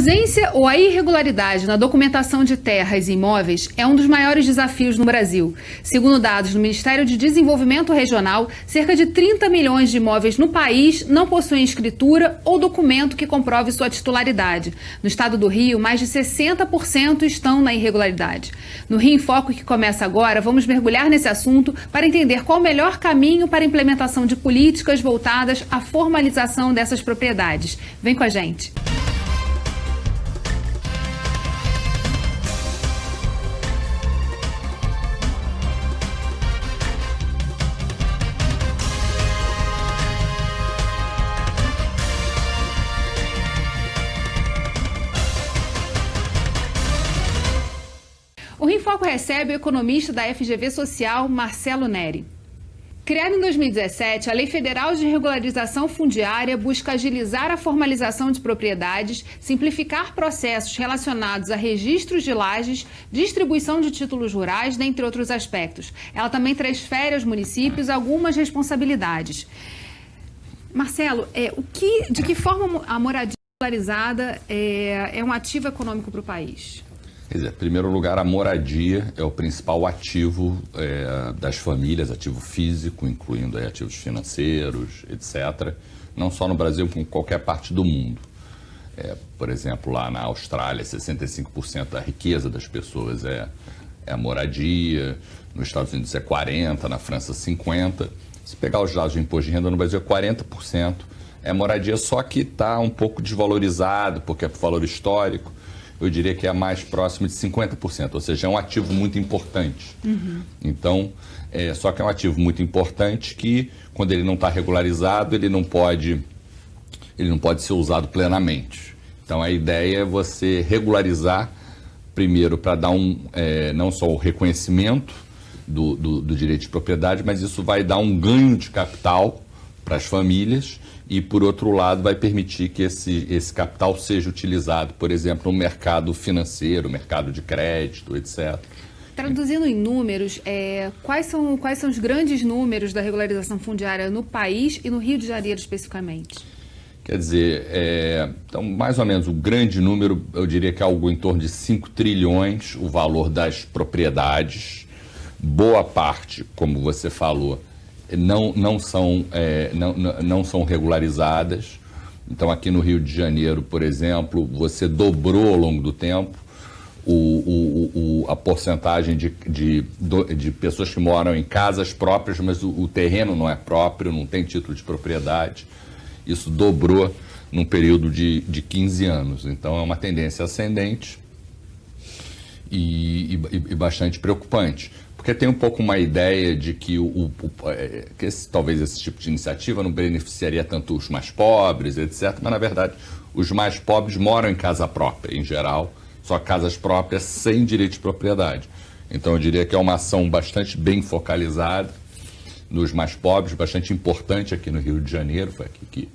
ausência ou a irregularidade na documentação de terras e imóveis é um dos maiores desafios no Brasil. Segundo dados do Ministério de Desenvolvimento Regional, cerca de 30 milhões de imóveis no país não possuem escritura ou documento que comprove sua titularidade. No estado do Rio, mais de 60% estão na irregularidade. No Rio em Foco, que começa agora, vamos mergulhar nesse assunto para entender qual o melhor caminho para a implementação de políticas voltadas à formalização dessas propriedades. Vem com a gente. O Rio em Foco recebe o economista da FGV Social, Marcelo Neri. Criada em 2017, a Lei Federal de Regularização Fundiária busca agilizar a formalização de propriedades, simplificar processos relacionados a registros de lajes, distribuição de títulos rurais, dentre outros aspectos. Ela também transfere aos municípios algumas responsabilidades. Marcelo, de que forma a moradia regularizada é um ativo econômico para o país? Quer dizer, em primeiro lugar, a moradia é o principal ativo das famílias, ativo físico, incluindo ativos financeiros, etc. Não só no Brasil, como em qualquer parte do mundo. Por exemplo, lá na Austrália, 65% da riqueza das pessoas é a moradia, nos Estados Unidos é 40%, na França 50%. Se pegar os dados de imposto de renda, no Brasil é 40%. É moradia, só que está um pouco desvalorizado, porque é por valor histórico. Eu diria que é mais próximo de 50%, ou seja, é um ativo muito importante. Então, só que é um ativo muito importante que, quando ele não está regularizado, ele não pode ser usado plenamente. Então, a ideia é você regularizar, primeiro, para dar não só o reconhecimento do direito de propriedade, mas isso vai dar um ganho de capital para as famílias e, por outro lado, vai permitir que esse capital seja utilizado, por exemplo, no mercado financeiro, mercado de crédito, etc. Traduzindo em números, quais são os grandes números da regularização fundiária no país e no Rio de Janeiro especificamente? Quer dizer, então, mais ou menos o grande número, eu diria que é algo em torno de 5 trilhões o valor das propriedades. Boa parte, como você falou, não são regularizadas. Então, aqui no Rio de Janeiro, por exemplo, você dobrou ao longo do tempo a porcentagem de pessoas que moram em casas próprias, mas o terreno não é próprio, não tem título de propriedade. Isso dobrou num período de 15 anos. Então, é uma tendência ascendente e bastante preocupante. Porque tem um pouco uma ideia de que, talvez esse tipo de iniciativa não beneficiaria tanto os mais pobres, etc. Mas, na verdade, os mais pobres moram em casa própria, em geral, só casas próprias sem direito de propriedade. Então, eu diria que é uma ação bastante bem focalizada nos mais pobres, bastante importante aqui no Rio de Janeiro. Foi aqui que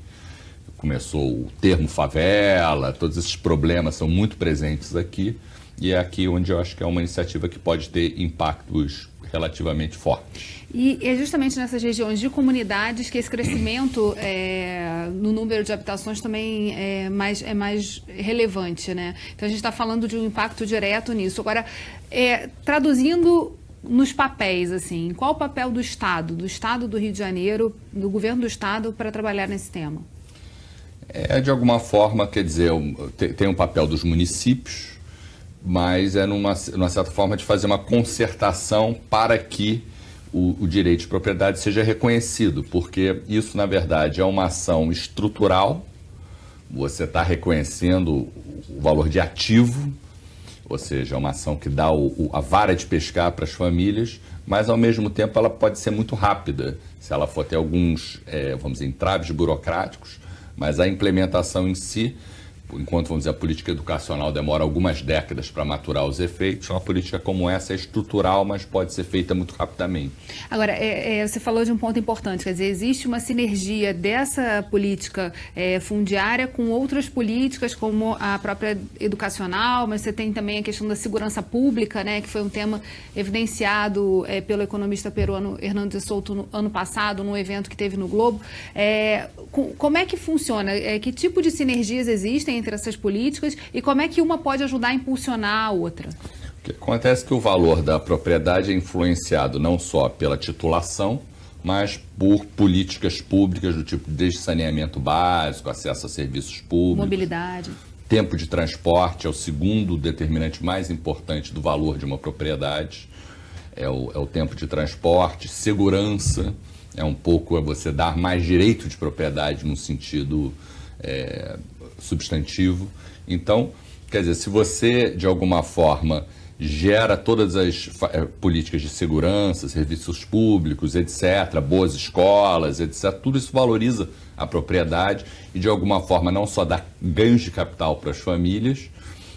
começou o termo favela, todos esses problemas são muito presentes aqui. E é aqui onde eu acho que é uma iniciativa que pode ter impactos relativamente fortes. E é justamente nessas regiões de comunidades que esse crescimento no número de habitações também é mais relevante, né? Então a gente está falando de um impacto direto nisso. Agora, traduzindo nos papéis, assim, qual o papel do Estado do Rio de Janeiro, do governo do Estado, para trabalhar nesse tema? De alguma forma, quer dizer, tem um papel dos municípios, mas numa certa forma de fazer uma concertação para que o direito de propriedade seja reconhecido, porque isso, na verdade, é uma ação estrutural. Você está reconhecendo o valor de ativo, ou seja, é uma ação que dá a vara de pescar para as famílias, mas, ao mesmo tempo, ela pode ser muito rápida, se ela for ter alguns, vamos dizer, entraves burocráticos, mas a implementação em si, enquanto, vamos dizer, a política educacional demora algumas décadas para maturar os efeitos, uma política como essa é estrutural, mas pode ser feita muito rapidamente. Agora, você falou de um ponto importante, quer dizer, existe uma sinergia dessa política fundiária com outras políticas, como a própria educacional, mas você tem também a questão da segurança pública, né, que foi um tema evidenciado pelo economista peruano Hernando de Souto no ano passado, num evento que teve no Globo. Como é que funciona? Que tipo de sinergias existem entre essas políticas e como é que uma pode ajudar a impulsionar a outra? O que acontece é que o valor da propriedade é influenciado não só pela titulação, mas por políticas públicas do tipo desde saneamento básico, acesso a serviços públicos. Mobilidade. Tempo de transporte é o segundo determinante mais importante do valor de uma propriedade. É o tempo de transporte. Segurança é um pouco você dar mais direito de propriedade no sentido substantivo. Então, quer dizer, se você, de alguma forma, gera todas as políticas de segurança, serviços públicos, etc., boas escolas, etc., tudo isso valoriza a propriedade e, de alguma forma, não só dá ganhos de capital para as famílias,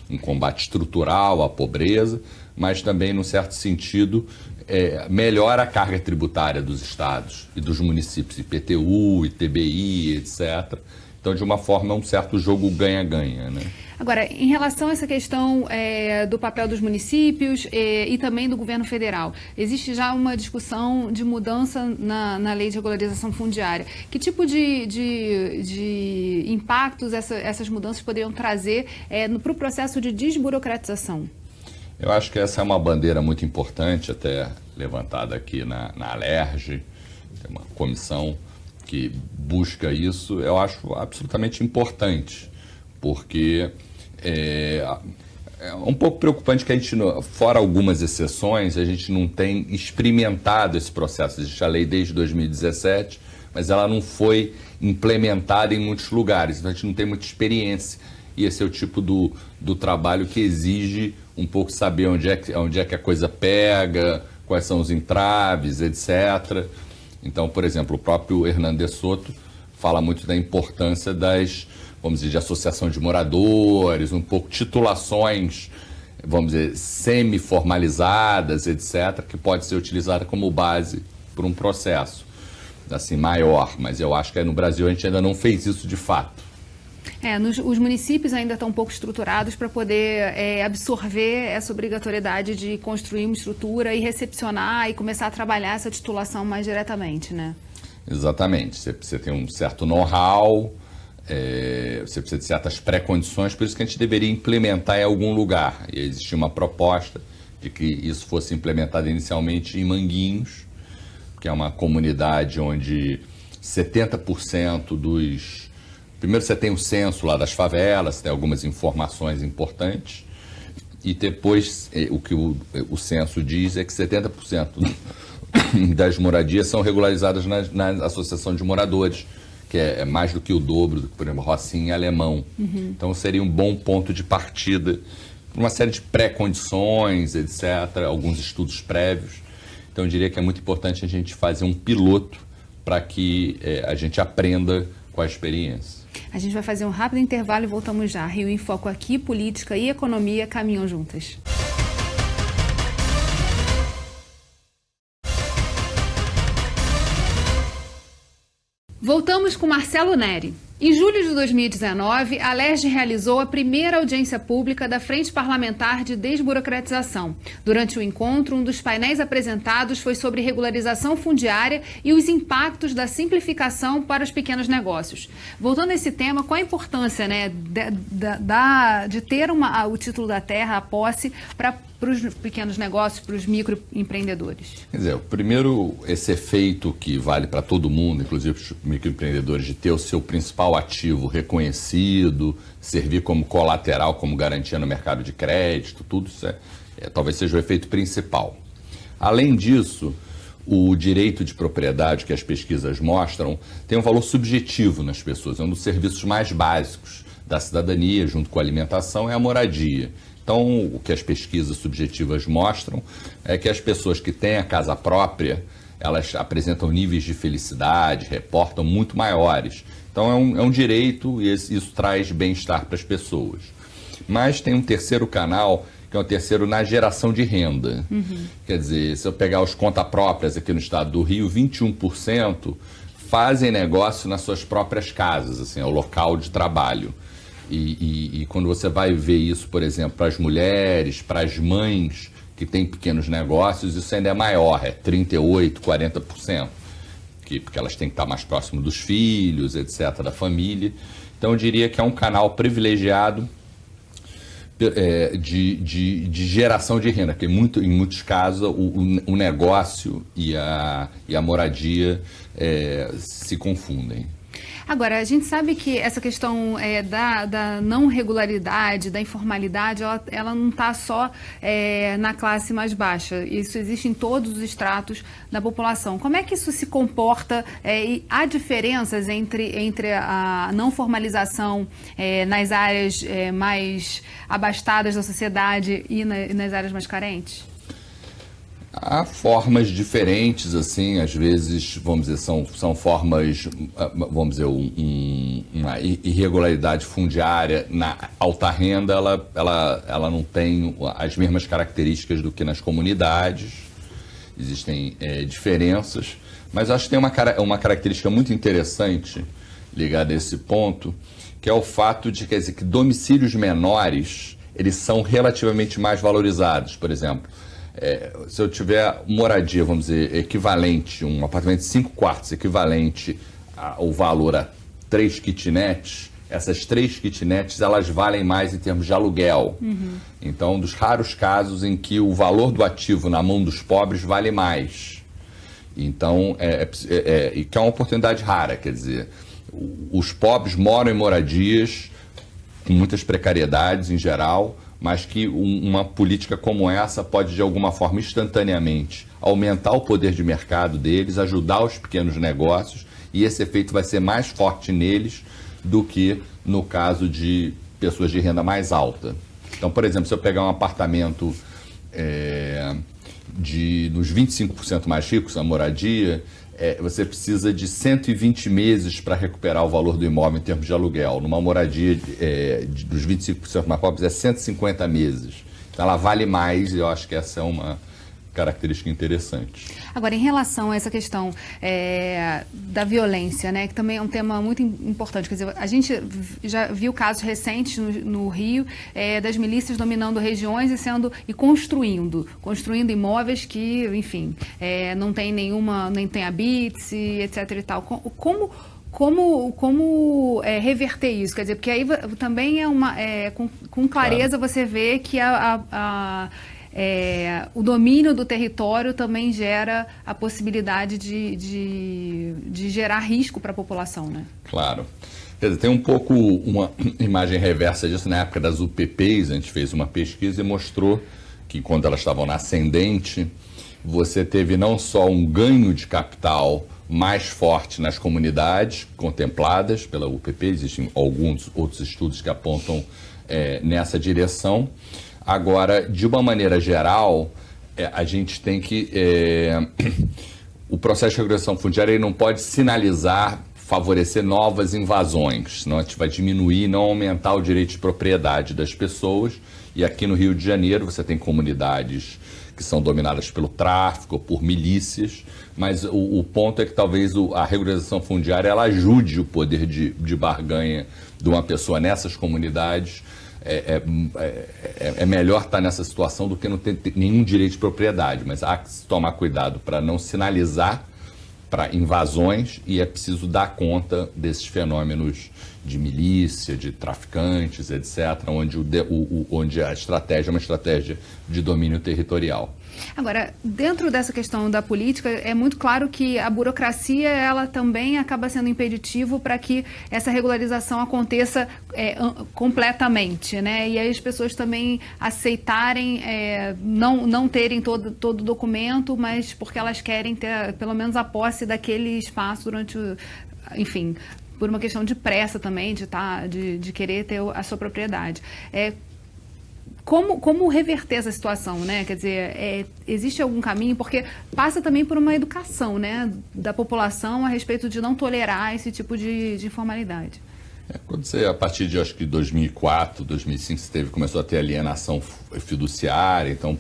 um combate estrutural à pobreza, mas também, num certo sentido, melhora a carga tributária dos estados e dos municípios, IPTU, ITBI, etc., então, de uma forma, é um certo jogo ganha-ganha, né? Agora, em relação a essa questão do papel dos municípios e também do governo federal, existe já uma discussão de mudança na lei de regularização fundiária. Que tipo de impactos essas mudanças poderiam trazer para o processo de desburocratização? Eu acho que essa é uma bandeira muito importante, até levantada aqui na Alerj, tem uma comissão que busca isso. Eu acho absolutamente importante, porque é um pouco preocupante que a gente, fora algumas exceções, a gente não tem experimentado esse processo. Existe a lei desde 2017, mas ela não foi implementada em muitos lugares, então a gente não tem muita experiência. E esse é o tipo do trabalho que exige um pouco saber onde é que a coisa pega, quais são os entraves, etc. Então, por exemplo, o próprio Hernandes Soto fala muito da importância vamos dizer, de associação de moradores, um pouco titulações, vamos dizer, semi-formalizadas, etc., que pode ser utilizada como base para um processo assim, maior. Mas eu acho que no Brasil a gente ainda não fez isso de fato. Os municípios ainda estão um pouco estruturados para poder absorver essa obrigatoriedade de construir uma estrutura e recepcionar e começar a trabalhar essa titulação mais diretamente, né? Exatamente. Você tem um certo know-how, você precisa de certas pré-condições, por isso que a gente deveria implementar em algum lugar. E existia uma proposta de que isso fosse implementado inicialmente em Manguinhos, que é uma comunidade onde 70% dos... Primeiro você tem o censo lá das favelas, tem algumas informações importantes, e depois o que o censo diz é que 70% das moradias são regularizadas na Associação de Moradores, que é mais do que o dobro do que, por exemplo, Rocinha e Alemão. Uhum. Então seria um bom ponto de partida, uma série de pré-condições, etc., alguns estudos prévios. Então eu diria que é muito importante a gente fazer um piloto para que a gente aprenda com a experiência. A gente vai fazer um rápido intervalo e voltamos já. Rio em Foco aqui, política e economia caminham juntas. Voltamos com Marcelo Neri. Em julho de 2019, a Alerj realizou a primeira audiência pública da Frente Parlamentar de Desburocratização. Durante o encontro, um dos painéis apresentados foi sobre regularização fundiária e os impactos da simplificação para os pequenos negócios. Voltando a esse tema, qual a importância, né, de ter o título da terra, a posse, para os pequenos negócios, para os microempreendedores? Quer dizer, primeiro, esse efeito que vale para todo mundo, inclusive os microempreendedores, de ter o seu principal ativo reconhecido, servir como colateral, como garantia no mercado de crédito, tudo isso talvez seja o efeito principal. Além disso, o direito de propriedade que as pesquisas mostram tem um valor subjetivo nas pessoas, é um dos serviços mais básicos da cidadania, junto com a alimentação, é a moradia. Então, o que as pesquisas subjetivas mostram é que as pessoas que têm a casa própria, elas apresentam níveis de felicidade, reportam muito maiores. Então, é um direito e isso traz bem-estar para as pessoas. Mas tem um terceiro canal, que é o terceiro na geração de renda. Uhum. Quer dizer, se eu pegar os contas próprias aqui no estado do Rio, 21% fazem negócio nas suas próprias casas, assim, é o local de trabalho. E quando você vai ver isso, por exemplo, para as mulheres, para as mães que têm pequenos negócios, isso ainda é maior, é 38%, 40%, porque elas têm que estar mais próximo dos filhos, etc., da família. Então, eu diria que é um canal privilegiado de geração de renda, porque em muitos casos o negócio e a moradia se confundem. Agora, a gente sabe que essa questão da não regularidade, da informalidade, ela não está só na classe mais baixa. Isso existe em todos os estratos da população. Como é que isso se comporta? E há diferenças entre a não formalização nas áreas mais abastadas da sociedade e nas áreas mais carentes? Há formas diferentes, assim, às vezes, vamos dizer, são formas, vamos dizer, uma irregularidade fundiária na alta renda, ela não tem as mesmas características do que nas comunidades, existem diferenças, mas acho que tem uma característica muito interessante ligada a esse ponto, que é o fato de, quer dizer, que domicílios menores, eles são relativamente mais valorizados, por exemplo. Se eu tiver moradia, vamos dizer, equivalente, um apartamento de 5 quartos, equivalente ao valor a 3 kitnets, essas 3 kitnets, elas valem mais em termos de aluguel. Uhum. Então, dos raros casos em que o valor do ativo na mão dos pobres vale mais. Então, que é uma oportunidade rara, quer dizer, os pobres moram em moradias com muitas precariedades em geral, mas que uma política como essa pode, de alguma forma, instantaneamente aumentar o poder de mercado deles, ajudar os pequenos negócios, e esse efeito vai ser mais forte neles do que no caso de pessoas de renda mais alta. Então, por exemplo, se eu pegar um apartamento dos 25% mais ricos, a moradia, você precisa de 120 meses para recuperar o valor do imóvel em termos de aluguel. Numa moradia dos 25% mais pobres é 150 meses. Então ela vale mais, e eu acho que essa é uma característica interessante. Agora, em relação a essa questão da violência, né, que também é um tema muito importante, quer dizer, a gente já viu casos recentes no Rio das milícias dominando regiões e construindo imóveis que, enfim, não tem nem tem habite, etc. e tal. Como reverter isso? Quer dizer, porque aí também com clareza claro. Você vê que o domínio do território também gera a possibilidade de gerar risco para a população, né? Claro. Quer dizer, tem um pouco uma imagem reversa disso. Na época das UPPs, a gente fez uma pesquisa e mostrou que quando elas estavam na ascendente, você teve não só um ganho de capital mais forte nas comunidades contempladas pela UPP, existem alguns outros estudos que apontam nessa direção. Agora, de uma maneira geral, a gente tem que... o processo de regulação fundiária ele não pode sinalizar, favorecer novas invasões, senão a gente vai diminuir e não aumentar o direito de propriedade das pessoas. E aqui no Rio de Janeiro você tem comunidades que são dominadas pelo tráfico, por milícias, mas o ponto é que talvez a regularização fundiária ela ajude o poder de barganha de uma pessoa nessas comunidades. É melhor estar nessa situação do que não ter nenhum direito de propriedade, mas há que se tomar cuidado para não sinalizar para invasões e é preciso dar conta desses fenômenos de milícia, de traficantes, etc., onde a estratégia é uma estratégia de domínio territorial. Agora, dentro dessa questão da política, é muito claro que a burocracia ela também acaba sendo impeditivo para que essa regularização aconteça completamente, né? E aí as pessoas também aceitarem não terem todo o documento, mas porque elas querem ter pelo menos a posse daquele espaço durante enfim, por uma questão de pressa também, de querer ter a sua propriedade. Como reverter essa situação, né? Quer dizer, existe algum caminho? Porque passa também por uma educação, né, da população a respeito de não tolerar esse tipo de informalidade. Quando você, a partir de, acho que 2004, 2005, começou a ter alienação fiduciária, então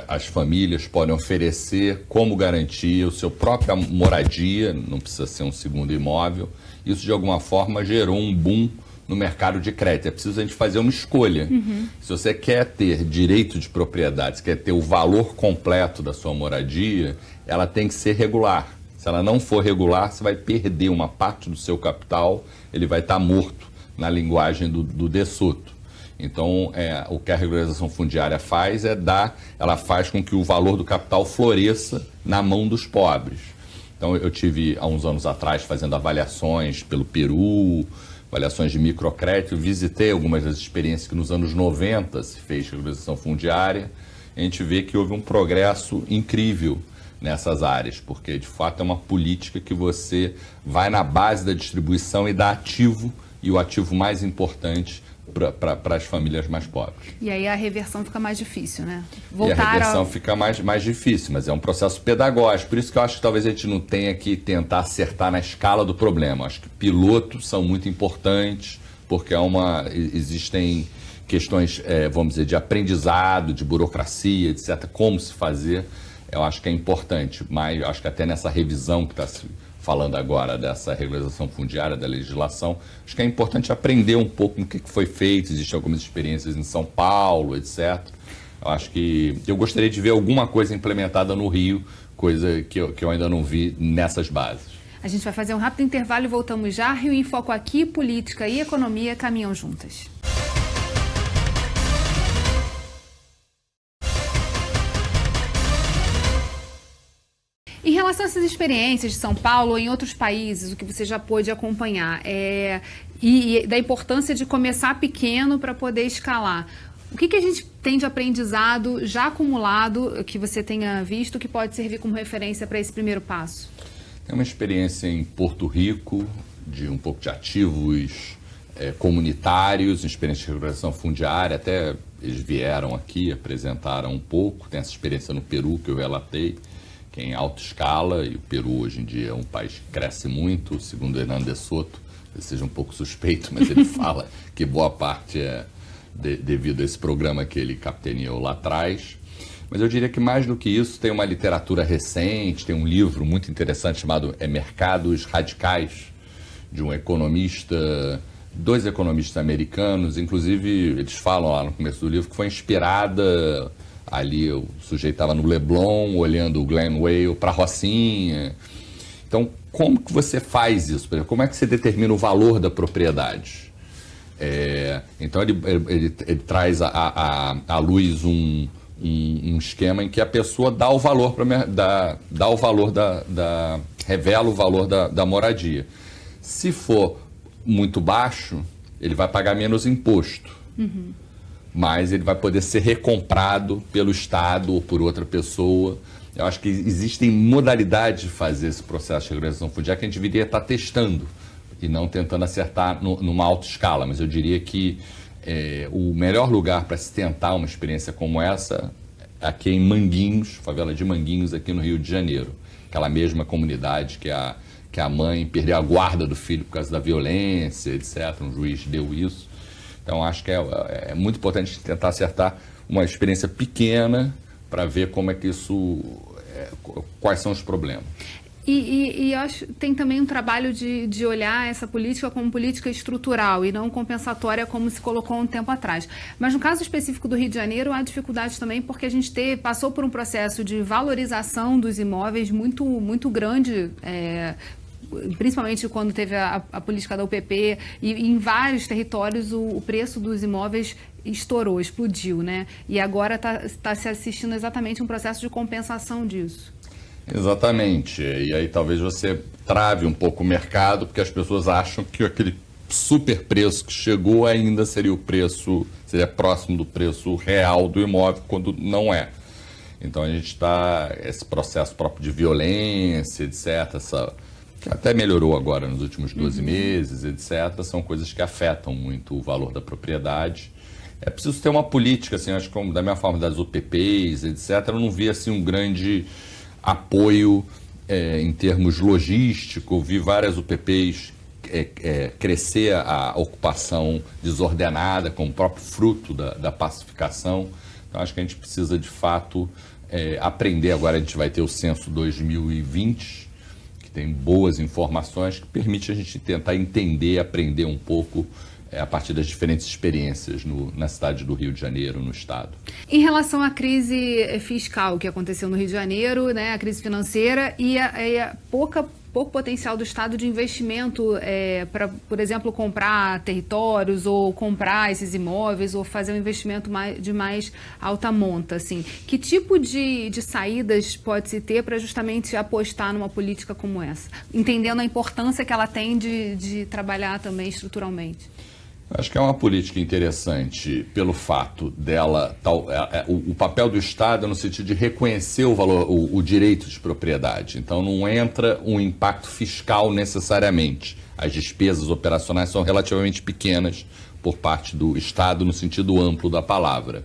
as famílias podem oferecer como garantia o seu própria moradia, não precisa ser um segundo imóvel. Isso, de alguma forma, gerou um boom no mercado de crédito. É preciso a gente fazer uma escolha. Uhum. Se você quer ter direito de propriedade, se quer ter o valor completo da sua moradia, ela tem que ser regular. Se ela não for regular, você vai perder uma parte do seu capital, ele vai estar morto na linguagem do De Soto. Então, o que a regularização fundiária faz ela faz com que o valor do capital floresça na mão dos pobres. Então, eu tive, há uns anos atrás, fazendo avaliações pelo Peru, avaliações de microcrédito, visitei algumas das experiências que nos anos 90 se fez regularização fundiária. A gente vê que houve um progresso incrível nessas áreas, porque de fato é uma política que você vai na base da distribuição e dá ativo, e o ativo mais importante para as famílias mais pobres. E aí a reversão fica mais difícil, né? E a reversão fica mais difícil, mas é um processo pedagógico. Por isso que eu acho que talvez a gente não tenha que tentar acertar na escala do problema. Acho que pilotos são muito importantes, porque existem questões, vamos dizer, de aprendizado, de burocracia, etc., como se fazer. Eu acho que é importante, mas acho que até nessa revisão que está se falando agora dessa regularização fundiária, da legislação, acho que é importante aprender um pouco no que foi feito. Existem algumas experiências em São Paulo, etc. Eu acho que eu gostaria de ver alguma coisa implementada no Rio, coisa que eu ainda não vi nessas bases. A gente vai fazer um rápido intervalo e voltamos já. Rio em Foco aqui, política e economia caminham juntas. Em relação a essas experiências de São Paulo ou em outros países, o que você já pôde acompanhar, e da importância de começar pequeno para poder escalar, o que a gente tem de aprendizado já acumulado, que você tenha visto, que pode servir como referência para esse primeiro passo? É uma experiência em Porto Rico, de um pouco de ativos comunitários, experiência de regulação fundiária, até eles vieram aqui, apresentaram um pouco, tem essa experiência no Peru que eu relatei, que é em alta escala, e o Peru hoje em dia é um país que cresce muito, segundo Hernando de Soto, ele seja um pouco suspeito, mas ele fala que boa parte é devido a esse programa que ele capitaneou lá atrás. Mas eu diria que mais do que isso, tem uma literatura recente, tem um livro muito interessante chamado Mercados Radicais, de um economista, dois economistas americanos, inclusive eles falam lá no começo do livro que foi inspirada. Ali o sujeito estava no Leblon, olhando o Glen Whale para a Rocinha. Então, como que você faz isso? Como é que você determina o valor da propriedade? Então, ele traz à luz um esquema em que a pessoa dá o valor, revela o valor da moradia. Se for muito baixo, ele vai pagar menos imposto. Uhum. Mas ele vai poder ser recomprado pelo Estado ou por outra pessoa. Eu acho que existem modalidades de fazer esse processo de regularização fundiária que a gente deveria estar testando e não tentando acertar numa alta escala. Mas eu diria que o melhor lugar para se tentar uma experiência como essa, aqui em Manguinhos, favela de Manguinhos, aqui no Rio de Janeiro. Aquela mesma comunidade que a mãe perdeu a guarda do filho por causa da violência, etc. Um juiz deu isso. Então, acho que é muito importante tentar acertar uma experiência pequena para ver como é que isso, quais são os problemas. E eu acho que tem também um trabalho de olhar essa política como política estrutural e não compensatória como se colocou um tempo atrás. Mas no caso específico do Rio de Janeiro, há dificuldades também porque a gente passou por um processo de valorização dos imóveis muito, muito grande, principalmente quando teve a política da UPP, e em vários territórios o preço dos imóveis estourou, explodiu, né? E agora está se assistindo exatamente um processo de compensação disso. Exatamente. E aí talvez você trave um pouco o mercado, porque as pessoas acham que aquele super preço que chegou ainda seria próximo do preço real do imóvel, quando não é. Então a gente está, esse processo próprio de violência, etc., que até melhorou agora nos últimos 12 meses, etc., são coisas que afetam muito o valor da propriedade. É preciso ter uma política, assim, acho que da mesma forma das UPPs, etc., eu não vi assim, um grande apoio em termos logísticos, vi várias UPPs crescer a ocupação desordenada como próprio fruto da pacificação. Então, acho que a gente precisa, de fato, aprender. Agora a gente vai ter o censo 2020, tem boas informações que permite a gente tentar entender, aprender um pouco a partir das diferentes experiências na cidade do Rio de Janeiro, no estado. Em relação à crise fiscal que aconteceu no Rio de Janeiro, né, a crise financeira e a pouca pouco potencial do Estado de investimento para, por exemplo, comprar territórios ou comprar esses imóveis ou fazer um investimento de mais alta monta, assim. Que tipo de saídas pode-se ter para justamente apostar numa política como essa? Entendendo a importância que ela tem de trabalhar também estruturalmente. Acho que é uma política interessante pelo fato dela, o papel do Estado no sentido de reconhecer o valor, o direito de propriedade. Então não entra um impacto fiscal necessariamente. As despesas operacionais são relativamente pequenas por parte do Estado no sentido amplo da palavra.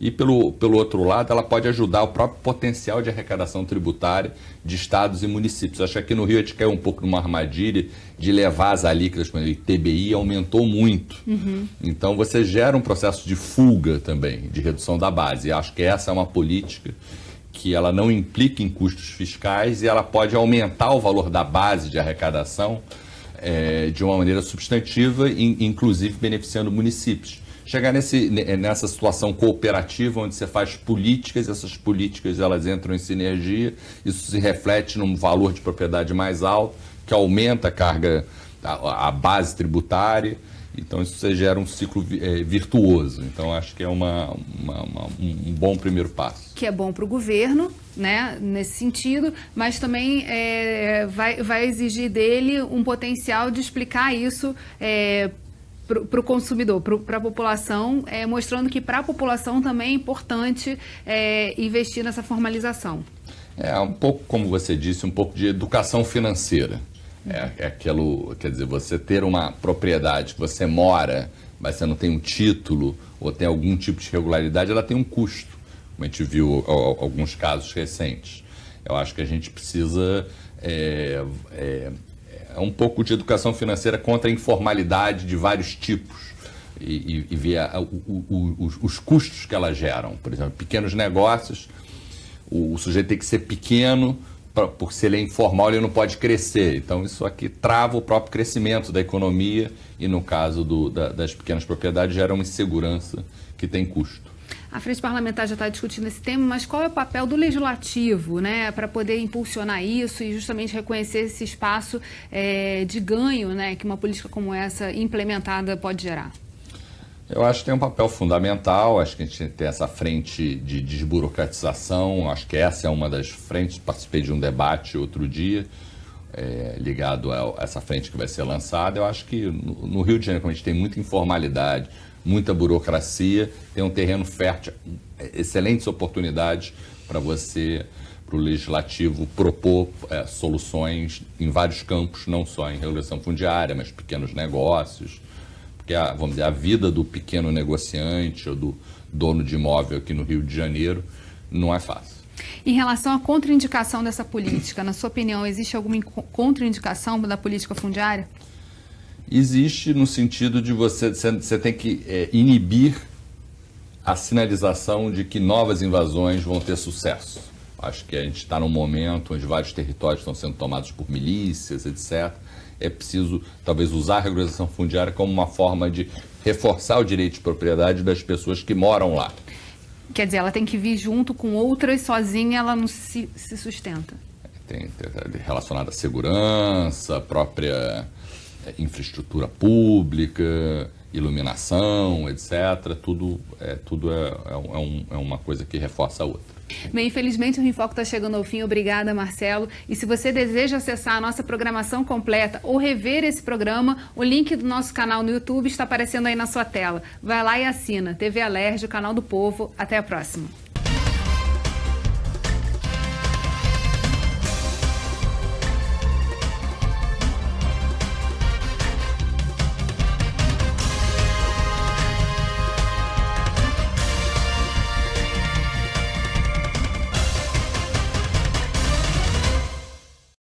E pelo outro lado, ela pode ajudar o próprio potencial de arrecadação tributária de estados e municípios. Acho que aqui no Rio a gente caiu um pouco numa armadilha de levar as alíquotas, por exemplo, o ITBI aumentou muito. Então você gera um processo de fuga também, de redução da base. E acho que essa é uma política que ela não implica em custos fiscais e ela pode aumentar o valor da base de arrecadação de uma maneira substantiva, inclusive beneficiando municípios. Chegar nessa situação cooperativa onde você faz políticas, essas políticas elas entram em sinergia, isso se reflete num valor de propriedade mais alto, que aumenta a carga, a base tributária, então isso você gera um ciclo virtuoso. Então acho que é um bom primeiro passo. Que é bom para o governo, né, nesse sentido, mas também vai exigir dele um potencial de explicar isso para o consumidor, para a população, mostrando que para a população também é importante investir nessa formalização. Um pouco, como você disse, um pouco de educação financeira. Aquilo, quer dizer, você ter uma propriedade que você mora, mas você não tem um título ou tem algum tipo de irregularidade, ela tem um custo, como a gente viu alguns casos recentes. Eu acho que a gente precisa um pouco de educação financeira contra a informalidade de vários tipos e ver os custos que elas geram. Por exemplo, pequenos negócios, o sujeito tem que ser pequeno, porque se ele é informal ele não pode crescer. Então isso aqui trava o próprio crescimento da economia e no caso das pequenas propriedades gera uma insegurança que tem custo. A Frente Parlamentar já está discutindo esse tema, mas qual é o papel do Legislativo, né, para poder impulsionar isso e justamente reconhecer esse espaço de ganho, né, que uma política como essa implementada pode gerar? Eu acho que tem um papel fundamental, acho que a gente tem essa frente de desburocratização, acho que essa é uma das frentes, participei de um debate outro dia, ligado a essa frente que vai ser lançada. Eu acho que no Rio de Janeiro, como a gente tem muita informalidade, muita burocracia, tem um terreno fértil, excelentes oportunidades para o Legislativo propor soluções em vários campos, não só em regulação fundiária, mas pequenos negócios, porque vamos dizer, a vida do pequeno negociante ou do dono de imóvel aqui no Rio de Janeiro não é fácil. Em relação à contraindicação dessa política, na sua opinião, existe alguma contraindicação da política fundiária? Existe no sentido de você tem que inibir a sinalização de que novas invasões vão ter sucesso. Acho que a gente está num momento onde vários territórios estão sendo tomados por milícias, etc. É preciso, talvez, usar a regularização fundiária como uma forma de reforçar o direito de propriedade das pessoas que moram lá. Quer dizer, ela tem que vir junto com outras, sozinha ela não se sustenta. Tem relacionado à segurança, própria infraestrutura pública, iluminação, etc. Tudo é uma coisa que reforça a outra. Bem, infelizmente o Rio em Foco está chegando ao fim. Obrigada, Marcelo. E se você deseja acessar a nossa programação completa ou rever esse programa, o link do nosso canal no YouTube está aparecendo aí na sua tela. Vai lá e assina. TV Alerj, o canal do povo. Até a próxima.